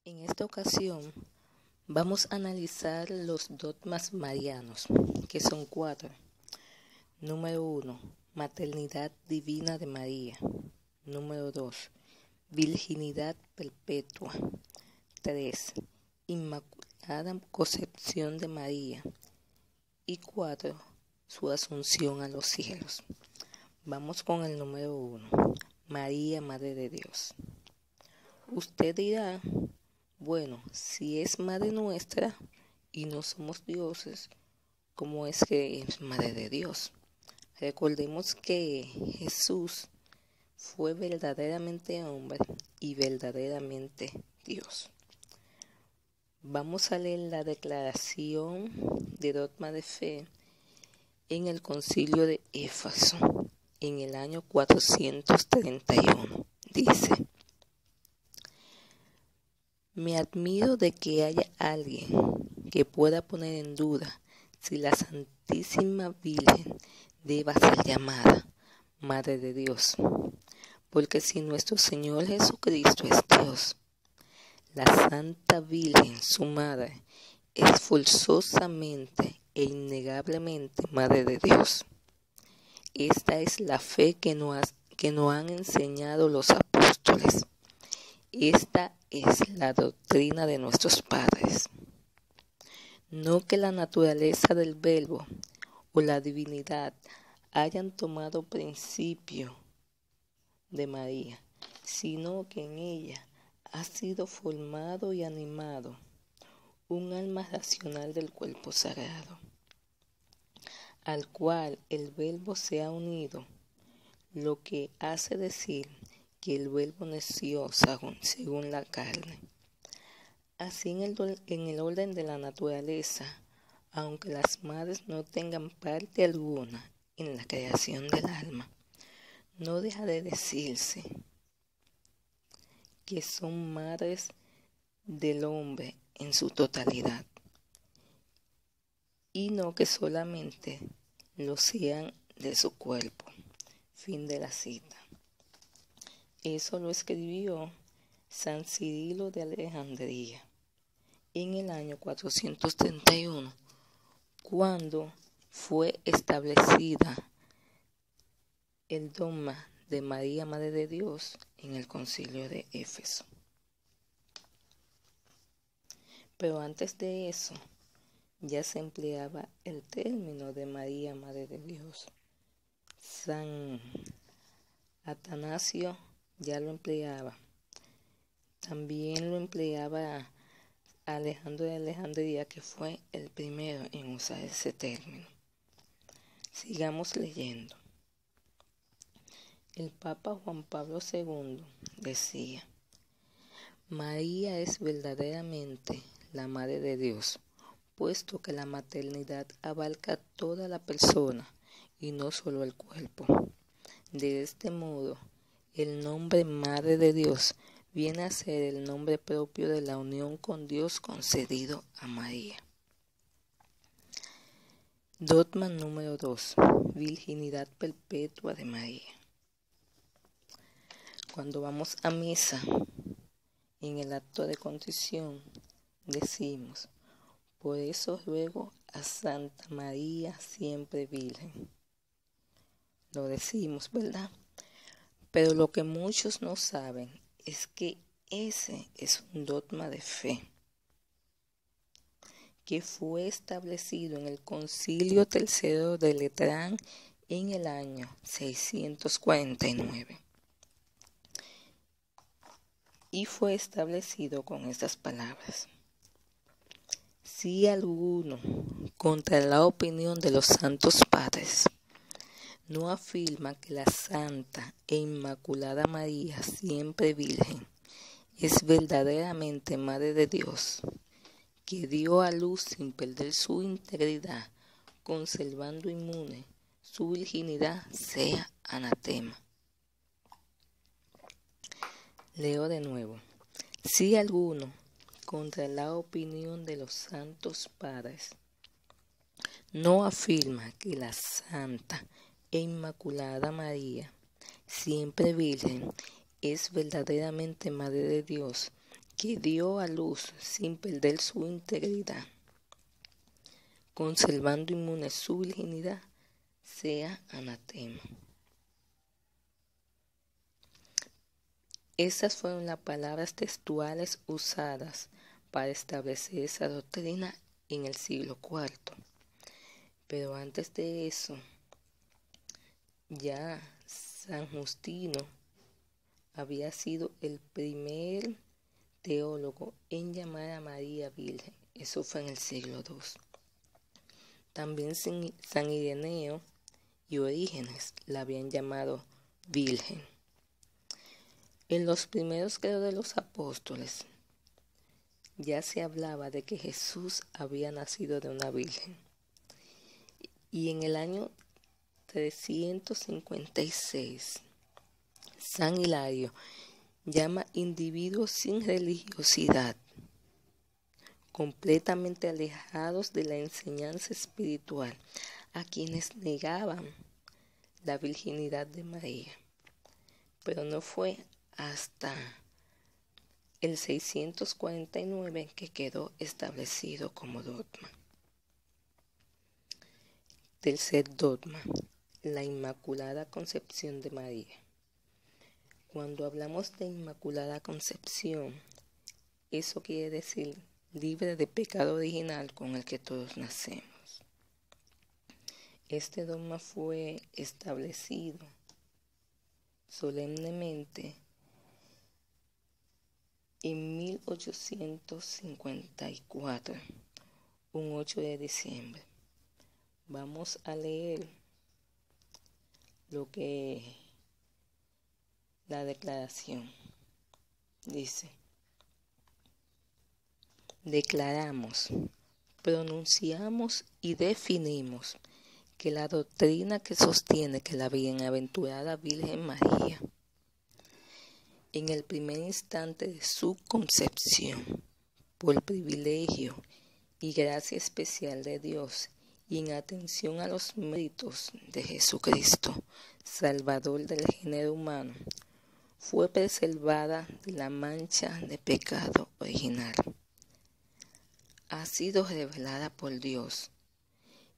En esta ocasión vamos a analizar los dogmas marianos, que son 4. Número 1. Maternidad divina de María. Número 2. Virginidad perpetua. 3. Inmaculada concepción de María. Y 4. Su asunción a los cielos. Vamos con el número 1. María, Madre de Dios. Usted dirá, bueno, si es Madre nuestra y no somos dioses, ¿cómo es que es Madre de Dios? Recordemos que Jesús fue verdaderamente hombre y verdaderamente Dios. Vamos a leer la declaración de dogma de fe en el Concilio de Éfeso en el año 431. Dice: me admiro de que haya alguien que pueda poner en duda si la Santísima Virgen deba ser llamada Madre de Dios, porque si nuestro Señor Jesucristo es Dios, la Santa Virgen, su Madre, es forzosamente e innegablemente Madre de Dios. Esta es la fe que nos han enseñado los apóstoles. Esta es la doctrina de nuestros padres. No que la naturaleza del Verbo o la divinidad hayan tomado principio de María, sino que en ella ha sido formado y animado un alma racional del cuerpo sagrado, al cual el Verbo se ha unido, lo que hace decir que el Verbo nació según la carne. Así en el orden de la naturaleza, aunque las madres no tengan parte alguna en la creación del alma, no deja de decirse que son madres del hombre en su totalidad, y no que solamente lo sean de su cuerpo. Fin de la cita. Eso lo escribió San Cirilo de Alejandría en el año 431, cuando fue establecida el dogma de María, Madre de Dios, en el Concilio de Éfeso. Pero antes de eso, ya se empleaba el término de María, Madre de Dios. San Atanasio ya lo empleaba. También lo empleaba Alejandro de Alejandría, que fue el primero en usar ese término. Sigamos leyendo. El Papa Juan Pablo II decía: María es verdaderamente la Madre de Dios, puesto que la maternidad abarca toda la persona y no solo el cuerpo. De este modo, el nombre Madre de Dios viene a ser el nombre propio de la unión con Dios concedido a María. Dogma número 2. Virginidad perpetua de María. Cuando vamos a misa, en el acto de contrición, decimos: por eso ruego a Santa María siempre Virgen. Lo decimos, ¿verdad? Pero lo que muchos no saben es que ese es un dogma de fe que fue establecido en el Concilio III de Letrán en el año 649. Y fue establecido con estas palabras: si alguno, contra la opinión de los santos padres, no afirma que la Santa e Inmaculada María, siempre Virgen, es verdaderamente Madre de Dios, que dio a luz sin perder su integridad, conservando inmune su virginidad, sea anatema. Leo de nuevo. Si alguno, contra la opinión de los santos padres, no afirma que la Santa e Inmaculada María, siempre Virgen, es verdaderamente Madre de Dios, que dio a luz sin perder su integridad, conservando inmune su virginidad, sea anatema. Esas fueron las palabras textuales usadas para establecer esa doctrina en el siglo IV. Pero antes de eso, ya San Justino había sido el primer teólogo en llamar a María Virgen. Eso fue en el siglo II. También San Ireneo y Orígenes la habían llamado Virgen. En los primeros credos de los apóstoles ya se hablaba de que Jesús había nacido de una virgen. Y en el año 356, San Hilario llama individuos sin religiosidad, completamente alejados de la enseñanza espiritual, a quienes negaban la virginidad de María. Pero no fue hasta el 649 que quedó establecido como dogma. Tercer dogma, la Inmaculada Concepción de María. Cuando hablamos de Inmaculada Concepción, eso quiere decir libre de pecado original con el que todos nacemos. Este dogma fue establecido solemnemente en 1854, un 8 de diciembre. Vamos a leer lo que la declaración dice. Declaramos, pronunciamos y definimos que la doctrina que sostiene que la bienaventurada Virgen María, en el primer instante de su concepción, por privilegio y gracia especial de Dios, y en atención a los méritos de Jesucristo, Salvador del género humano, fue preservada de la mancha de pecado original. Ha sido revelada por Dios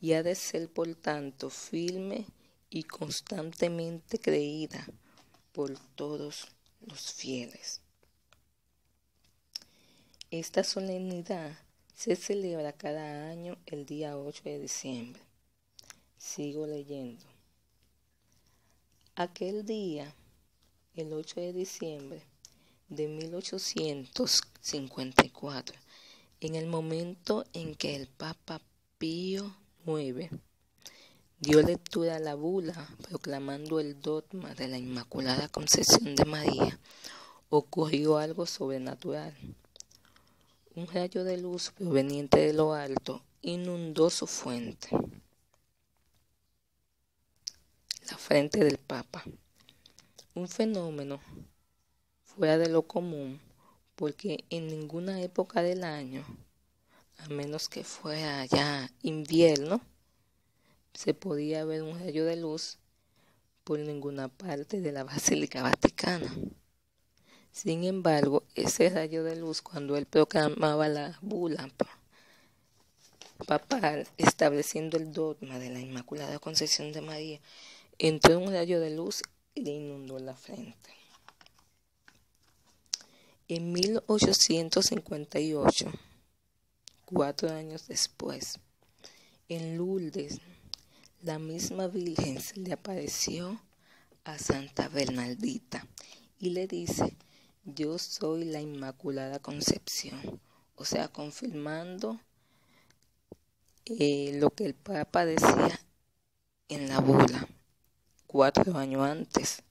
y ha de ser, por tanto, firme y constantemente creída por todos los fieles. Esta solemnidad se celebra cada año el día 8 de diciembre. Sigo leyendo. Aquel día, el 8 de diciembre de 1854, en el momento en que el Papa Pío IX dio lectura a la bula proclamando el dogma de la Inmaculada Concepción de María, ocurrió algo sobrenatural. Un rayo de luz proveniente de lo alto inundó su fuente, la frente del Papa. Un fenómeno fuera de lo común, porque en ninguna época del año, a menos que fuera ya invierno, se podía ver un rayo de luz por ninguna parte de la Basílica Vaticana. Sin embargo, ese rayo de luz, cuando él proclamaba la bula papal estableciendo el dogma de la Inmaculada Concepción de María, entró un rayo de luz y le inundó la frente. En 1858, 4 años después, en Lourdes, la misma Virgen se le apareció a Santa Bernardita y le dice: yo soy la Inmaculada Concepción, o sea, confirmando lo que el Papa decía en la bula 4 años antes.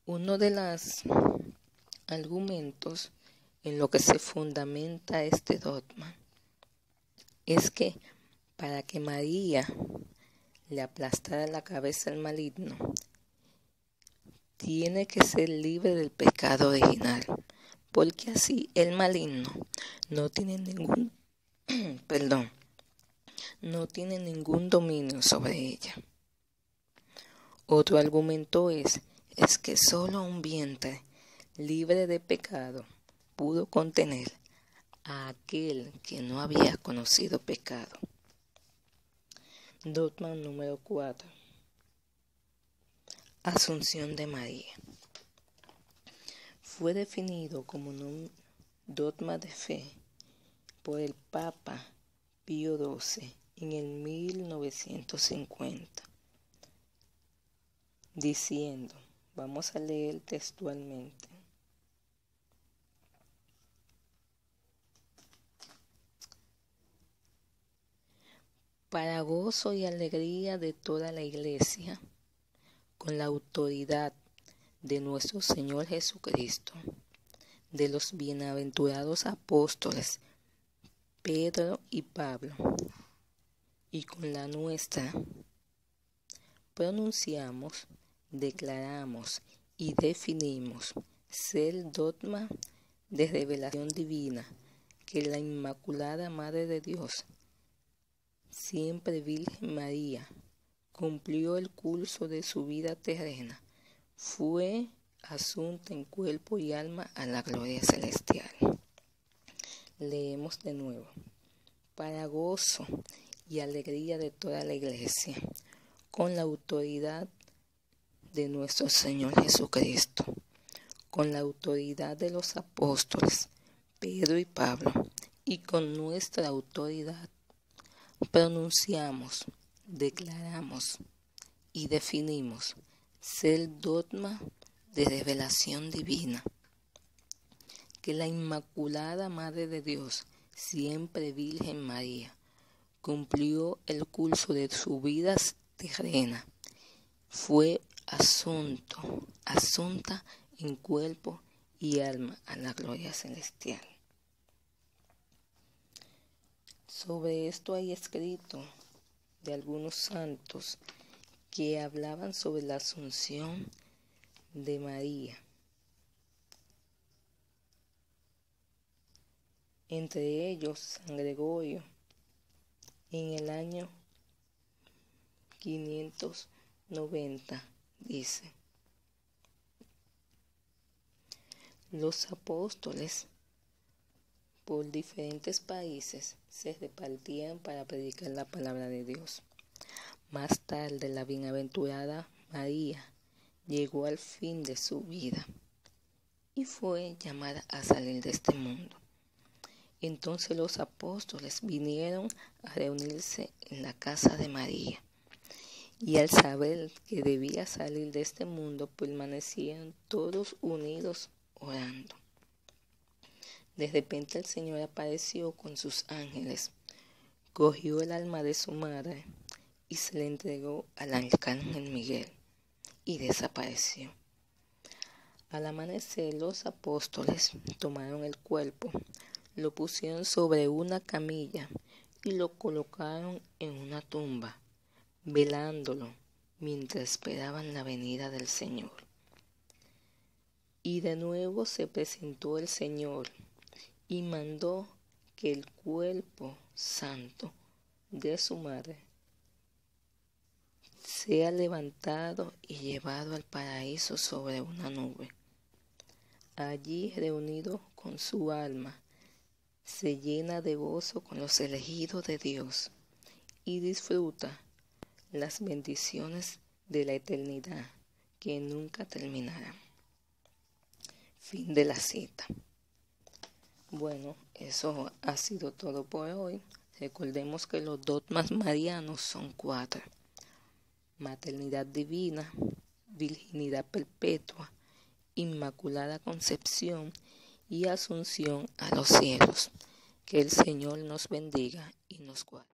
Uno de los argumentos en lo que se fundamenta este dogma es que para que María le aplastara la cabeza al maligno, tiene que ser libre del pecado original, porque así el maligno no tiene ningún dominio sobre ella. Otro argumento es que solo un vientre libre de pecado, pudo contener a aquel que no había conocido pecado. Dogma número 4. Asunción de María. Fue definido como un dogma de fe por el Papa Pío XII en el 1950, diciendo, vamos a leer textualmente: para gozo y alegría de toda la Iglesia, con la autoridad de nuestro Señor Jesucristo, de los bienaventurados apóstoles Pedro y Pablo, y con la nuestra, pronunciamos, declaramos y definimos ser dogma de revelación divina que la Inmaculada Madre de Dios, siempre Virgen María, cumplió el curso de su vida terrena, fue asunta en cuerpo y alma a la gloria celestial. Leemos de nuevo: para gozo y alegría de toda la Iglesia, con la autoridad de nuestro Señor Jesucristo, con la autoridad de los apóstoles Pedro y Pablo, y con nuestra autoridad, pronunciamos, declaramos y definimos ser dogma de revelación divina que la Inmaculada Madre de Dios, siempre Virgen María, cumplió el curso de su vida terrena, fue asunta en cuerpo y alma a la gloria celestial. Sobre esto hay escrito de algunos santos que hablaban sobre la asunción de María. Entre ellos, San Gregorio, en el año 590, dice: los apóstoles por diferentes países se repartían para predicar la palabra de Dios. Más tarde, la bienaventurada María llegó al fin de su vida y fue llamada a salir de este mundo. Entonces los apóstoles vinieron a reunirse en la casa de María, y al saber que debía salir de este mundo, permanecían todos unidos orando. De repente el Señor apareció con sus ángeles, cogió el alma de su madre y se le entregó al arcángel Miguel, y desapareció. Al amanecer, los apóstoles tomaron el cuerpo, lo pusieron sobre una camilla y lo colocaron en una tumba, velándolo mientras esperaban la venida del Señor. Y de nuevo se presentó el Señor y mandó que el cuerpo santo de su madre sea levantado y llevado al paraíso sobre una nube. Allí, reunido con su alma, se llena de gozo con los elegidos de Dios y disfruta las bendiciones de la eternidad que nunca terminarán. Fin de la cita. Bueno, eso ha sido todo por hoy. Recordemos que los dogmas marianos son 4: maternidad divina, virginidad perpetua, inmaculada concepción y asunción a los cielos. Que el Señor nos bendiga y nos guarde.